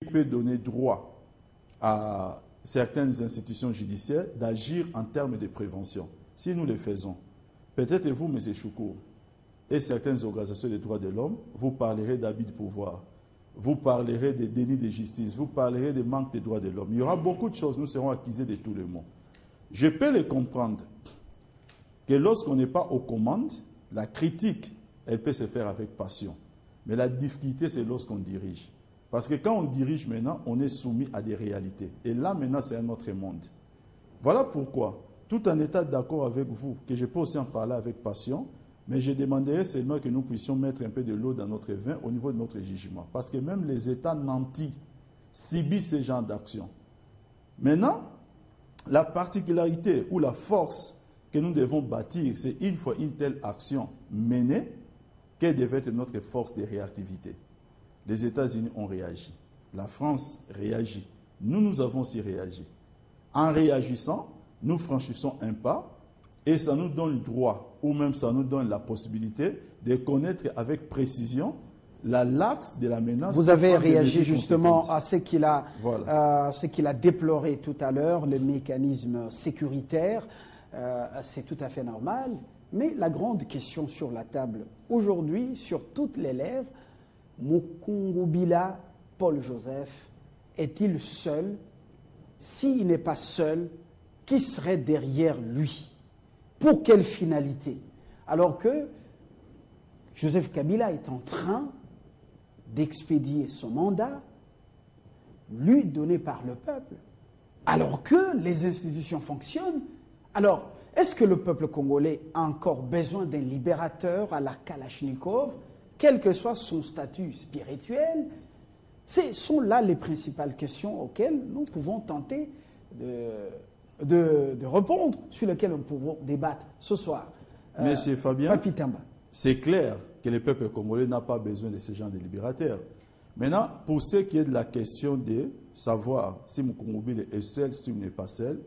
peut donner droit à certaines institutions judiciaires d'agir en termes de prévention. Si nous le faisons, peut-être vous, M. Choukour, et certaines organisations des droits de l'homme, vous parlerez d'abus de pouvoir, vous parlerez des dénis de justice, vous parlerez des manques des droits de l'homme. Il y aura beaucoup de choses, nous serons accusés de tous les maux. Je peux les comprendre que lorsqu'on n'est pas aux commandes, la critique, elle peut se faire avec passion. Mais la difficulté, c'est lorsqu'on dirige. Parce que quand on dirige maintenant, on est soumis à des réalités. Et là, maintenant, c'est un autre monde. Voilà pourquoi, tout en étant d'accord avec vous, que je peux aussi en parler avec passion, mais je demanderais seulement que nous puissions mettre un peu de l'eau dans notre vin au niveau de notre jugement. Parce que même les États nantis subissent ce genre d'action. Maintenant, la particularité ou la force que nous devons bâtir, c'est une fois une telle action menée, quelle devait être notre force de réactivité. Les États-Unis ont réagi. La France réagit. Nous avons aussi réagi. En réagissant, nous franchissons un pas et ça nous donne le droit, ou même ça nous donne la possibilité de connaître avec précision l'axe de la menace. Vous avez réagi justement à ce qu'il a déploré tout à l'heure, le mécanisme sécuritaire. C'est tout à fait normal. Mais la grande question sur la table aujourd'hui, sur toutes les lèvres, Mokungubila Paul Joseph est-il seul? S'il n'est pas seul, qui serait derrière lui? Pour quelle finalité? Alors que Joseph Kabila est en train d'expédier son mandat, lui donné par le peuple, alors que les institutions fonctionnent. Alors, est-ce que le peuple congolais a encore besoin d'un libérateur à la Kalachnikov, quel que soit son statut spirituel? Ce sont là les principales questions auxquelles nous pouvons tenter de répondre, sur lesquelles nous pouvons débattre ce soir. Monsieur Fabien, c'est clair que le peuple congolais n'a pas besoin de ce genre de libérateurs. Maintenant, pour ce qui est de la question de savoir si Mokungubila est seul, s'il n'est pas seul,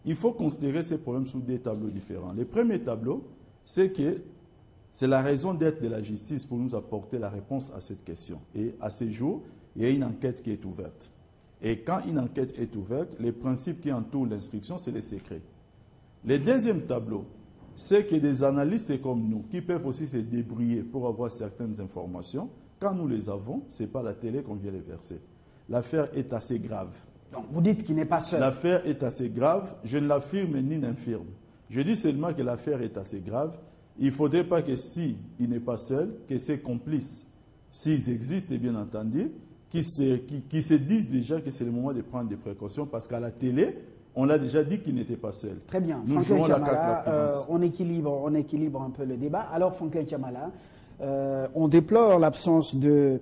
il faut considérer ces problèmes sous des tableaux différents. Le premier tableau, c'est que c'est la raison d'être de la justice pour nous apporter la réponse à cette question. Et à ce jour, il y a une enquête qui est ouverte. Et quand une enquête est ouverte, les principes qui entourent l'instruction, c'est les secrets. Le deuxième tableau, c'est que des analystes comme nous, qui peuvent aussi se débrouiller pour avoir certaines informations, quand nous les avons, ce n'est pas la télé qu'on vient les verser. L'affaire est assez grave. Donc vous dites qu'il n'est pas seul. L'affaire est assez grave. Je ne l'affirme ni n'infirme. Je dis seulement que l'affaire est assez grave. Il ne faudrait pas que s'il n'est pas seul, que ses complices, s'ils existent, bien entendu, qui se disent déjà que c'est le moment de prendre des précautions, parce qu'à la télé, on l'a déjà dit qu'il n'était pas seul. Très bien. Nous jouons la carte de la prudence. On équilibre un peu le débat. Alors, Franklin Tiamala, on déplore l'absence de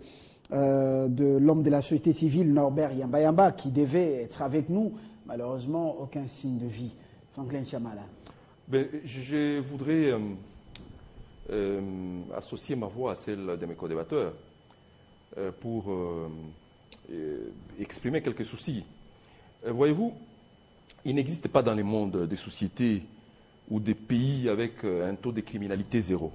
l'homme de la société civile, Norbert Yamba, qui devait être avec nous. Malheureusement, aucun signe de vie. Franklin Tiamala. Je voudrais associer ma voix à celle de mes co-débatteurs pour exprimer quelques soucis. Voyez-vous, il n'existe pas dans le monde des sociétés ou des pays avec un taux de criminalité zéro.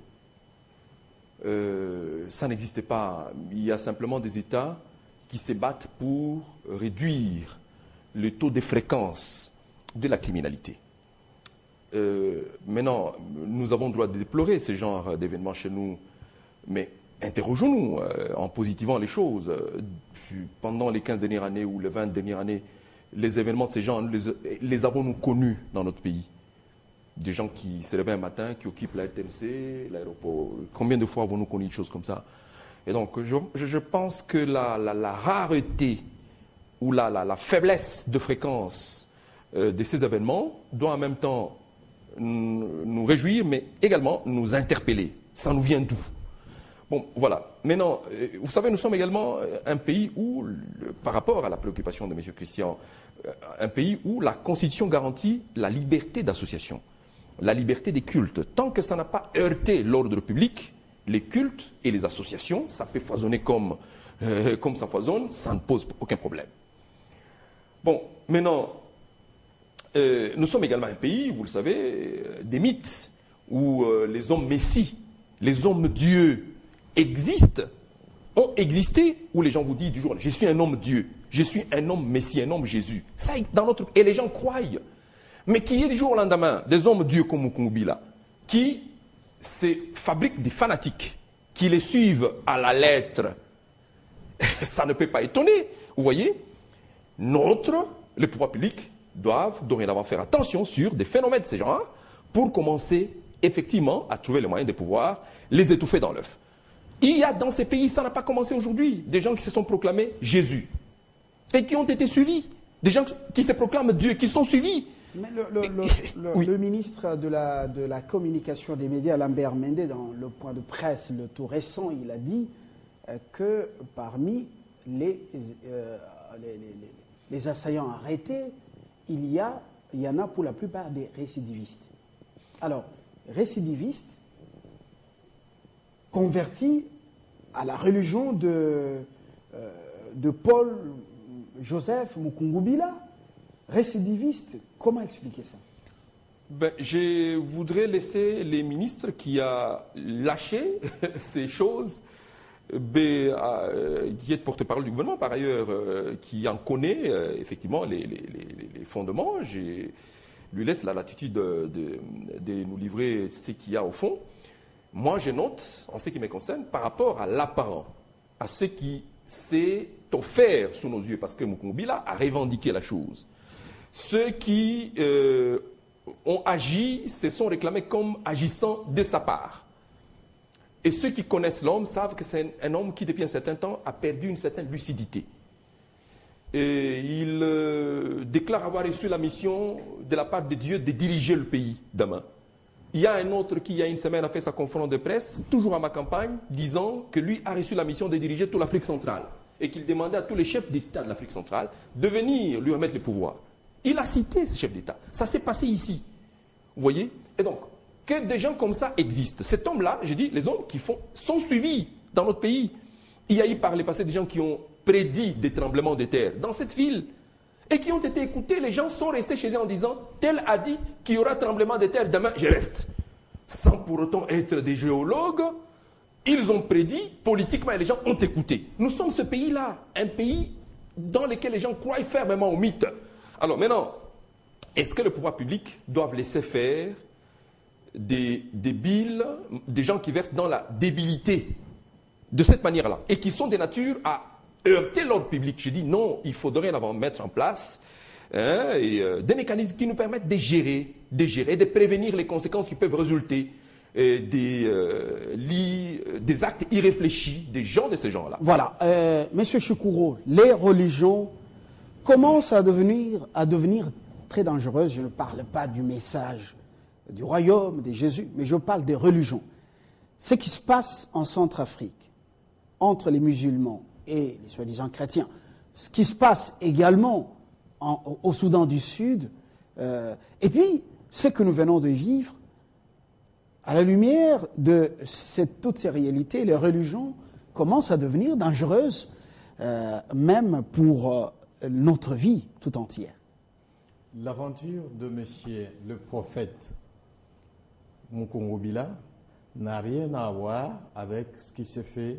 Ça n'existe pas. Il y a simplement des États qui se battent pour réduire le taux de fréquence de la criminalité. Maintenant, nous avons le droit de déplorer ce genre d'événements chez nous, mais interrogeons-nous en positivant les choses. Pendant les 15 dernières années ou les 20 dernières années, les événements de ces gens, les avons-nous connus dans notre pays? Des gens qui se réveillent un matin, qui occupent la RTNC, l'aéroport. Combien de fois avons-nous connu des choses comme ça? Et donc, je pense que la rareté ou la faiblesse de fréquence de ces événements doit en même temps nous réjouir, mais également nous interpeller. Ça nous vient d'où? Bon, voilà. Maintenant, vous savez, nous sommes également un pays où, par rapport à la préoccupation de M. Christian, un pays où la Constitution garantit la liberté d'association, la liberté des cultes. Tant que ça n'a pas heurté l'ordre public, les cultes et les associations, ça peut foisonner comme ça foisonne, ça ne pose aucun problème. Bon, maintenant, nous sommes également un pays, vous le savez, des mythes, où les hommes messies, les hommes dieux existent, ont existé où les gens vous disent du jour, je suis un homme Dieu, je suis un homme Messie, un homme Jésus. Ça, dans notre... Et les gens croient. Mais qu'il y ait du jour au lendemain des hommes Dieu comme Mukumbila qui fabriquent des fanatiques, qui les suivent à la lettre, ça ne peut pas étonner. Vous voyez, les pouvoirs publics doivent dorénavant faire attention sur des phénomènes de ces gens pour commencer effectivement à trouver les moyens de pouvoir les étouffer dans l'œuf. Il y a dans ces pays, ça n'a pas commencé aujourd'hui, des gens qui se sont proclamés Jésus et qui ont été suivis. Des gens qui se proclament Dieu, qui sont suivis. Mais Oui. le ministre de la communication des médias, Lambert Mende, dans le point de presse, le tout récent, il a dit que parmi les assaillants arrêtés, il y en a pour la plupart des récidivistes. Alors, récidivistes convertis à la religion de Paul Joseph Mukungubila, récidivistes, comment expliquer ça? Je voudrais laisser les ministres qui a lâché ces choses, qui est porte-parole du gouvernement par ailleurs, qui en connaît effectivement les fondements. Je lui laisse la latitude de nous livrer ce qu'il y a au fond. Moi, je note, en ce qui me concerne, par rapport à l'apparent, à ce qui s'est offert sous nos yeux, parce que Mukumbila a revendiqué la chose. Ceux qui ont agi se sont réclamés comme agissant de sa part. Et ceux qui connaissent l'homme savent que c'est un homme qui, depuis un certain temps, a perdu une certaine lucidité. Et il déclare avoir reçu la mission de la part de Dieu de diriger le pays demain. Il y a un autre qui, il y a une semaine, a fait sa conférence de presse, toujours à ma campagne, disant que lui a reçu la mission de diriger toute l'Afrique centrale et qu'il demandait à tous les chefs d'État de l'Afrique centrale de venir lui remettre le pouvoir. Il a cité ces chefs d'État. Ça s'est passé ici. Vous voyez? Et donc, que des gens comme ça existent. Cet homme-là, je dis, les hommes qui sont suivis dans notre pays. Il y a eu par le passé des gens qui ont prédit des tremblements de terre dans cette ville et qui ont été écoutés. Les gens sont restés chez eux en disant, tel a dit qu'il y aura tremblement de terre, demain je reste. Sans pour autant être des géologues, ils ont prédit politiquement et les gens ont écouté. Nous sommes ce pays-là, un pays dans lequel les gens croient fermement au mythe. Alors maintenant, est-ce que le pouvoir public doit laisser faire des débiles, des gens qui versent dans la débilité de cette manière-là et qui sont des natures à heurter l'ordre public? Je dis non, il faudrait mettre en place des mécanismes qui nous permettent de gérer, de prévenir les conséquences qui peuvent résulter des actes irréfléchis des gens de ces gens-là. Voilà. Monsieur Choukouro, les religions commencent à devenir très dangereuses. Je ne parle pas du message du royaume, de Jésus, mais je parle des religions. Ce qui se passe en Centrafrique, entre les musulmans et les soi-disant chrétiens, ce qui se passe également au Soudan du Sud, et puis ce que nous venons de vivre, à la lumière de toutes ces réalités, les religions commencent à devenir dangereuses, même pour notre vie tout entière. L'aventure de monsieur le prophète Mukungubila n'a rien à voir avec ce qui se fait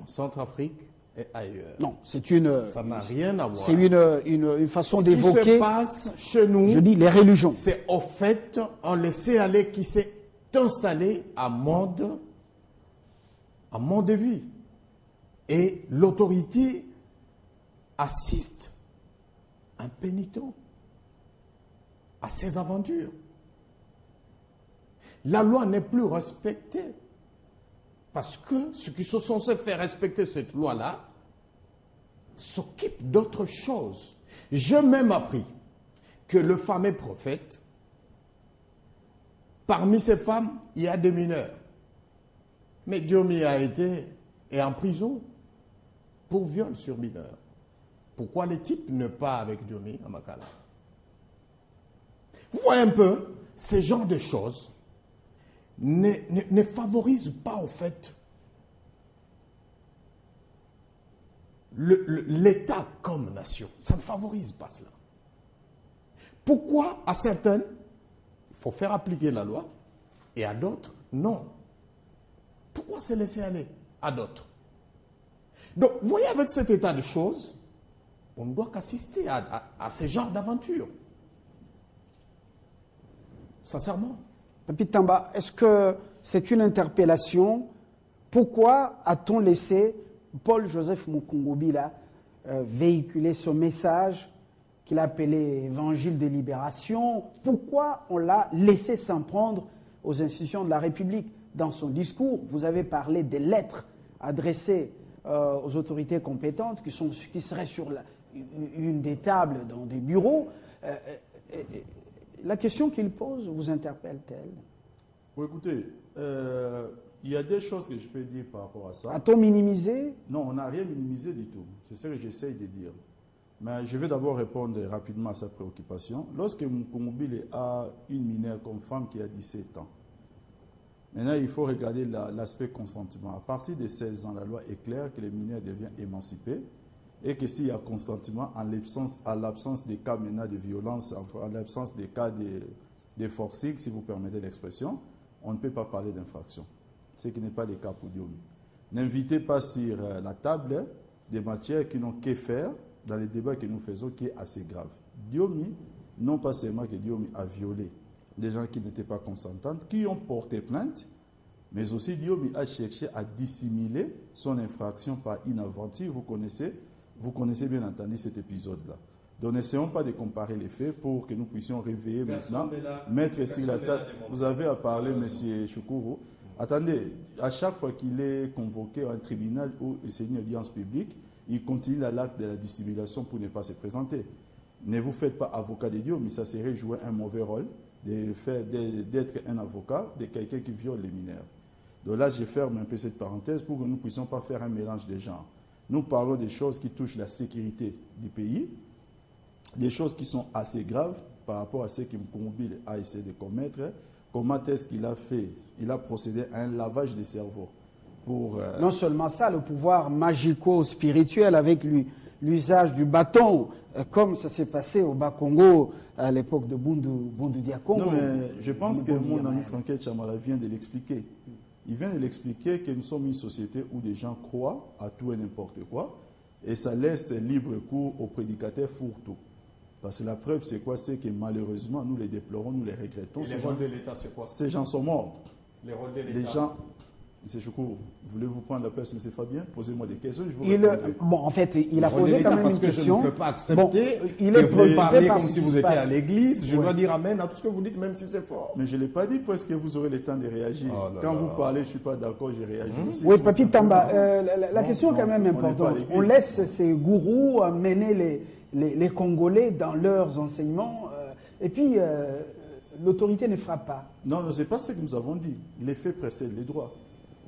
en Centrafrique et ailleurs. Non, ça n'a rien à voir. C'est une façon d'évoquer. Ce qui se passe chez nous, je dis les religions. C'est au fait un laisser-aller qui s'est installé à mode de vie. Et l'autorité assiste impénitent à ces aventures. La loi n'est plus respectée parce que ceux qui sont censés faire respecter cette loi-là s'occupent d'autre chose. J'ai même appris que le fameux prophète, parmi ces femmes, il y a des mineurs. Mais Diomi est en prison pour viol sur mineur. Pourquoi les types ne pas avec Diomi à Makala? Vous voyez un peu, ce genre de choses ne favorisent pas au fait l'État comme nation. Ça ne favorise pas cela. Pourquoi à certaines, il faut faire appliquer la loi et à d'autres, non? Pourquoi se laisser aller? à d'autres. Donc, vous voyez, avec cet état de choses, on ne doit qu'assister à ce genre d'aventure. Sincèrement. Papi Tamba, est-ce que c'est une interpellation? Pourquoi a-t-on laissé Paul-Joseph Mukungubila véhiculer ce message qu'il appelait Évangile de libération? Pourquoi on l'a laissé s'en prendre aux institutions de la République? Dans son discours, vous avez parlé des lettres adressées aux autorités compétentes qui seraient sur une des tables dans des bureaux. La question qu'il pose vous interpelle-t-elle? Bon, écoutez, il y a des choses que je peux dire par rapport à ça. A-t-on minimisé? Non, on n'a rien minimisé du tout. C'est ce que j'essaye de dire. Mais je vais d'abord répondre rapidement à sa préoccupation. Lorsque Mukungubila a une mineure comme femme qui a 17 ans, maintenant il faut regarder l'aspect consentement. À partir de 16 ans, la loi est claire que le mineur devient émancipé et que s'il y a consentement, à l'absence des cas maintenant de violence, en l'absence des cas de forcing, si vous permettez l'expression, on ne peut pas parler d'infraction. Ce qui n'est pas le cas pour Diomi. N'invitez pas sur la table des matières qui n'ont que faire dans les débats que nous faisons, qui est assez grave. Diomi, non pas seulement que Diomi a violé des gens qui n'étaient pas consentantes, qui ont porté plainte, mais aussi Diomi a cherché à dissimuler son infraction par une aventure. Vous connaissez bien entendu cet épisode-là. Donc n'essayons pas de comparer les faits pour que nous puissions réveiller maintenant, mettre sur la table. Vous avez à parler, M. Choukourou. Attendez, à chaque fois qu'il est convoqué à un tribunal ou c'est une audience publique, il continue l'acte de la dissimulation pour ne pas se présenter. Ne vous faites pas avocat de Dieu, mais ça serait jouer un mauvais rôle d'être un avocat de quelqu'un qui viole les mineurs. Donc là, je ferme un peu cette parenthèse pour que nous ne puissions pas faire un mélange des genres. Nous parlons des choses qui touchent la sécurité du pays, des choses qui sont assez graves par rapport à ce que Mukungubila a essayé de commettre. Comment est-ce qu'il a fait? Il a procédé à un lavage des cerveaux. Non seulement ça, le pouvoir magico-spirituel avec l'usage du bâton, comme ça s'est passé au Bas-Congo à l'époque de Bundu Diakongo. Non, mais je pense que mon ami Franck Chamala vient de l'expliquer. Il vient de l'expliquer que nous sommes une société où des gens croient à tout et n'importe quoi, et ça laisse libre cours aux prédicateurs fourre-tout. Parce que la preuve, c'est quoi? C'est que malheureusement, nous les déplorons, nous les regrettons. Et les rôles de l'État, c'est quoi? Ces gens sont morts. Les rôles de l'État. Les gens... M. Choukou, voulez-vous prendre la place, M. Fabien? Posez-moi des questions, je vous bon, en fait, il a posé quand même une question. Parce que je ne peux pas accepter que vous parlez comme si vous étiez à l'église. Je dois dire amen à tout ce que vous dites, même si c'est fort. Mais je ne l'ai pas dit parce que vous aurez le temps de réagir. Quand vous parlez, je ne suis pas d'accord, j'ai réagi aussi. Oui, Papi Tamba, la question est quand même importante. On laisse ces gourous mener les Congolais dans leurs enseignements, et puis l'autorité ne frappe pas. Non, ce n'est pas ce que nous avons dit. Les faits précèdent les droits.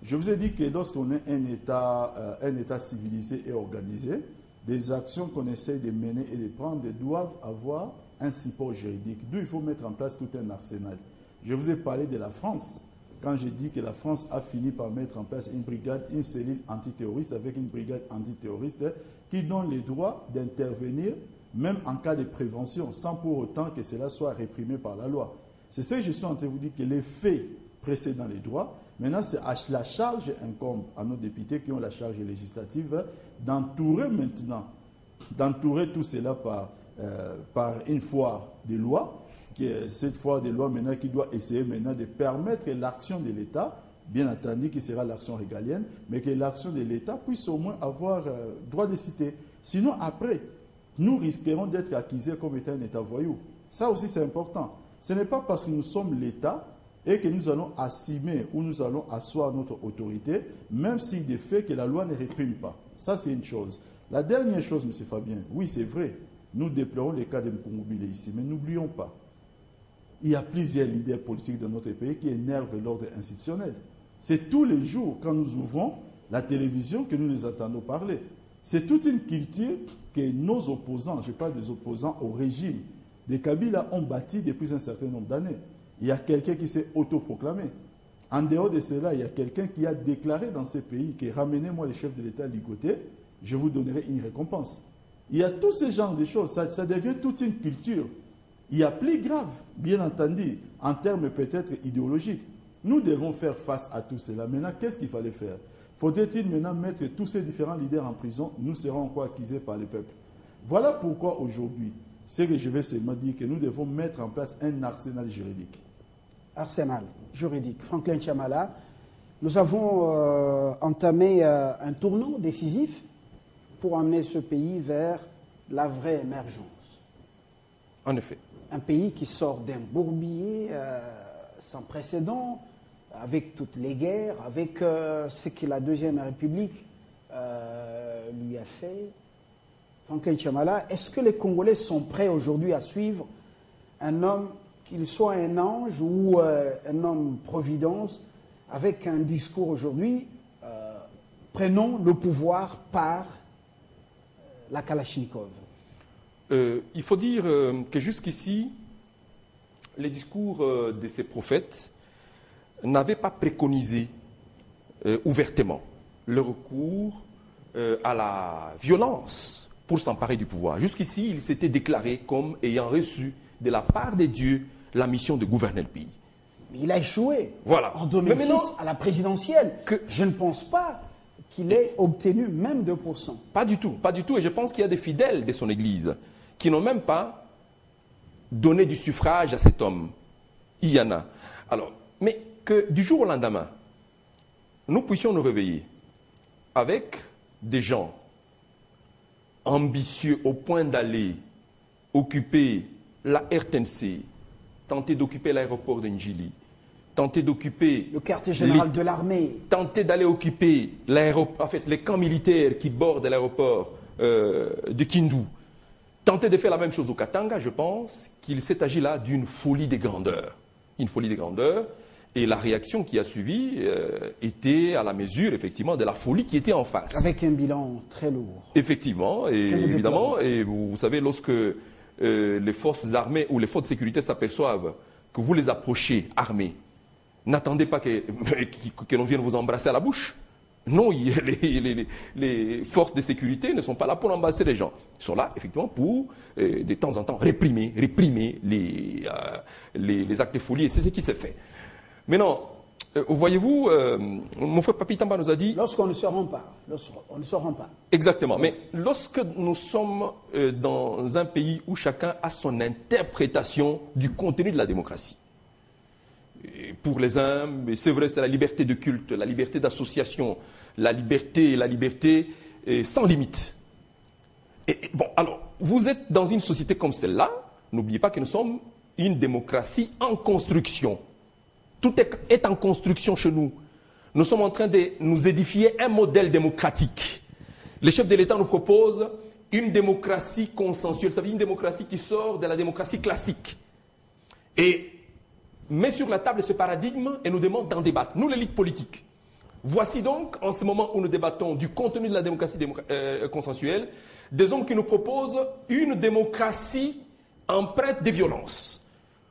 Je vous ai dit que lorsqu'on est un État civilisé et organisé, des actions qu'on essaie de mener et de prendre doivent avoir un support juridique. D'où il faut mettre en place tout un arsenal. Je vous ai parlé de la France. Quand j'ai dit que la France a fini par mettre en place une brigade, une cellule antiterroriste avec une brigade antiterroriste qui donne le droit d'intervenir même en cas de prévention, sans pour autant que cela soit réprimé par la loi. C'est ce que je suis en train de vous dire, que les faits précédant les droits. Maintenant, c'est la charge incombe à nos députés qui ont la charge législative d'entourer tout cela par une foire des lois, qui est cette foire des lois maintenant qui doit essayer maintenant de permettre l'action de l'État, bien entendu qui sera l'action régalienne, mais que l'action de l'État puisse au moins avoir droit de citer. Sinon, après, nous risquerons d'être accusés comme étant un État voyou. Ça aussi, c'est important. Ce n'est pas parce que nous sommes l'État et que nous allons assumer ou nous allons asseoir notre autorité, même si des faits que la loi ne réprime pas. Ça, c'est une chose. La dernière chose, M. Fabien, oui, c'est vrai, nous déplorons les cas de Mukungubila ici, mais n'oublions pas, il y a plusieurs leaders politiques de notre pays qui énervent l'ordre institutionnel. C'est tous les jours, quand nous ouvrons la télévision, que nous les entendons parler. C'est toute une culture que nos opposants, je parle des opposants au régime, des Kabila ont bâti depuis un certain nombre d'années. Il y a quelqu'un qui s'est autoproclamé. En dehors de cela, il y a quelqu'un qui a déclaré dans ce pays que ramenez-moi les chefs de l'État ligotés, je vous donnerai une récompense. Il y a tous ces genres de choses. Ça devient toute une culture. Il y a plus grave, bien entendu, en termes peut-être idéologiques. Nous devons faire face à tout cela. Maintenant, qu'est-ce qu'il fallait faire? Il Faudrait-il maintenant mettre tous ces différents leaders en prison? Nous serons encore accusés par le peuple. Voilà pourquoi aujourd'hui, c'est que je vais seulement dire que nous devons mettre en place un arsenal juridique. Arsenal juridique. Franklin Chamala, nous avons entamé un tournant décisif pour amener ce pays vers la vraie émergence. En effet. Un pays qui sort d'un bourbier sans précédent, avec toutes les guerres, avec ce que la Deuxième République lui a fait. Franklin Chamala, est-ce que les Congolais sont prêts aujourd'hui à suivre un homme, qu'il soit un ange ou un homme providence, avec un discours aujourd'hui, prenons le pouvoir par la Kalachnikov? Il faut dire que jusqu'ici, les discours de ces prophètes n'avaient pas préconisé ouvertement le recours à la violence pour s'emparer du pouvoir. Jusqu'ici, il s'était déclaré comme ayant reçu de la part de Dieu la mission de gouverner le pays. Mais il a échoué. Voilà. En 2006, à la présidentielle. Je ne pense pas qu'il ait obtenu même 2%. Pas du tout, pas du tout. Et je pense qu'il y a des fidèles de son Église qui n'ont même pas donné du suffrage à cet homme. Il y en a. Alors, mais que du jour au lendemain, nous puissions nous réveiller avec des gens ambitieux au point d'aller occuper la RTNC, tenter d'occuper l'aéroport de Njili, tenter d'occuper le quartier général de l'armée, tenter d'aller occuper l'aéroport, en fait, les camps militaires qui bordent l'aéroport de Kindu, tenter de faire la même chose au Katanga. Je pense qu'il s'est agi là d'une folie des grandeurs. Une folie des grandeurs. Et la réaction qui a suivi était à la mesure, effectivement, de la folie qui était en face. Avec un bilan très lourd. Effectivement, et évidemment, et vous savez, lorsque les forces armées ou les forces de sécurité s'aperçoivent que vous les approchez armés, n'attendez pas que l'on vienne vous embrasser à la bouche. Non, les forces de sécurité ne sont pas là pour embrasser les gens. Ils sont là, effectivement, pour, de temps en temps, réprimer les actes de folie. Et c'est ce qui s'est fait. Maintenant, voyez-vous, mon frère Papi Tamba nous a dit... Lorsqu'on ne se rend pas. On ne se rend pas. Exactement. Mais lorsque nous sommes dans un pays où chacun a son interprétation du contenu de la démocratie, et pour les uns, c'est vrai, c'est la liberté de culte, la liberté d'association, la liberté sans limite. Et bon, alors, vous êtes dans une société comme celle-là, n'oubliez pas que nous sommes une démocratie en construction. Tout est en construction chez nous. Nous sommes en train de nous édifier un modèle démocratique. Les chefs de l'État nous proposent une démocratie consensuelle, ça veut dire une démocratie qui sort de la démocratie classique. Et met sur la table ce paradigme et nous demande d'en débattre. Nous, l'élite politique. Voici donc, en ce moment où nous débattons du contenu de la démocratie consensuelle, des hommes qui nous proposent une démocratie empreinte de violence.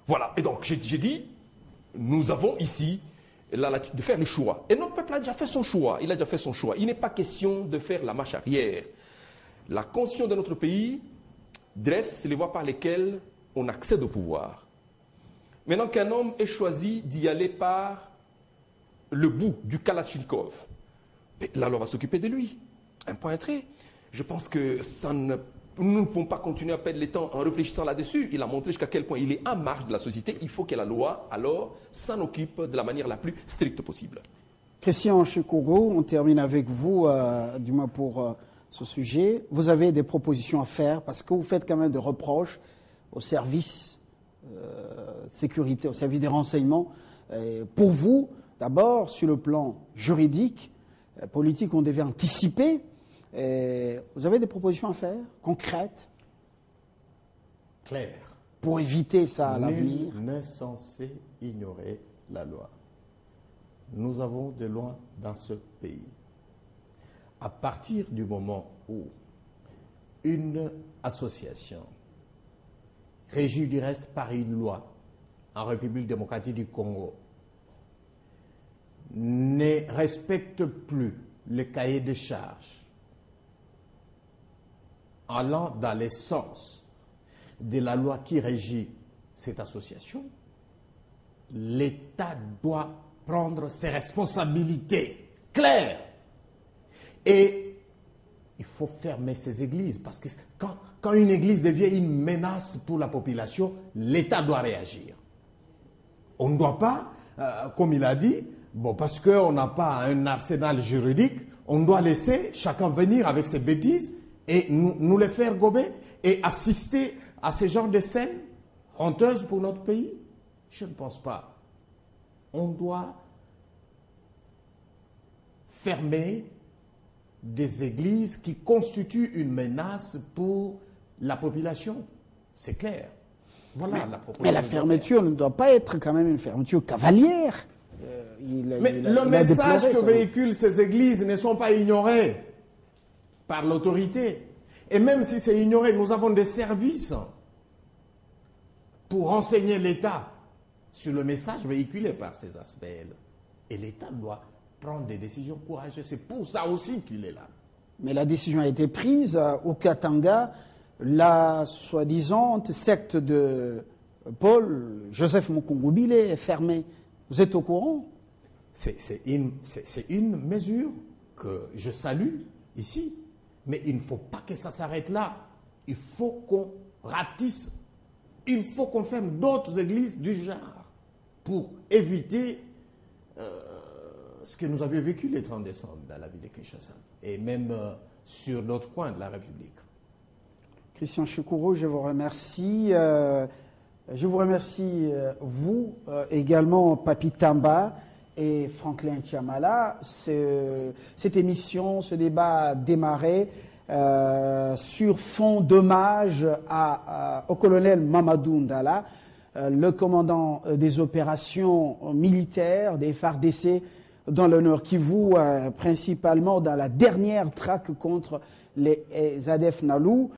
Voilà. Et donc, j'ai dit, nous avons ici de faire le choix. Et notre peuple a déjà fait son choix. Il a déjà fait son choix. Il n'est pas question de faire la marche arrière. La constitution de notre pays dresse les voies par lesquelles on accède au pouvoir. Maintenant qu'un homme ait choisi d'y aller par le bout du Kalachnikov, la loi va s'occuper de lui. Un point, un trait. Je pense que nous ne pouvons pas continuer à perdre le temps en réfléchissant là-dessus. Il a montré jusqu'à quel point il est en marge de la société. Il faut que la loi, alors, s'en occupe de la manière la plus stricte possible. Christian Chikogo, on termine avec vous, du moins pour ce sujet. Vous avez des propositions à faire parce que vous faites quand même des reproches au service sécurité, au service des renseignements. Pour vous, d'abord, sur le plan juridique, politique, on devait anticiper. Vous avez des propositions à faire, concrètes, claires, pour éviter ça à l'avenir? Nul n'est censé ignorer la loi. Nous avons des lois dans ce pays. À partir du moment où une association, régie du reste par une loi en République démocratique du Congo, ne respecte plus le cahier de charges allant dans le sens de la loi qui régit cette association, l'État doit prendre ses responsabilités claires Et il faut fermer ces églises, parce que quand une église devient une menace pour la population, l'État doit réagir. On ne doit pas, comme il a dit, bon, parce qu'on n'a pas un arsenal juridique, on doit laisser chacun venir avec ses bêtises et nous les faire gober et assister à ce genre de scènes honteuses pour notre pays. Je ne pense pas. On doit fermer des églises qui constituent une menace pour la population. C'est clair. Voilà la proposition. Mais la fermeture ne doit pas être quand même une fermeture cavalière. Le message que véhiculent ces églises ne sont pas ignorés par l'autorité. Et même si c'est ignoré, nous avons des services pour renseigner l'État sur le message véhiculé par ces aspects. Et l'État doit prendre des décisions courageuses. C'est pour ça aussi qu'il est là. Mais la décision a été prise au Katanga. La soi-disant secte de Paul Joseph Mukungubile est fermée. Vous êtes au courant? C'est une mesure que je salue ici. Mais il ne faut pas que ça s'arrête là. Il faut qu'on ratisse. Il faut qu'on ferme d'autres églises du genre pour éviter ce que nous avions vécu les 30 décembre dans la ville de Kinshasa et même sur d'autres coins de la République. Christian Choukourou, je vous remercie. Je vous remercie, vous également, Papi Tamba et Franklin Tiamala. Cette émission, ce débat a démarré sur fond d'hommage au colonel Mamadou Ndala, le commandant des opérations militaires des FARDC dans le Nord Kivu, principalement dans la dernière traque contre les ADF Nalou.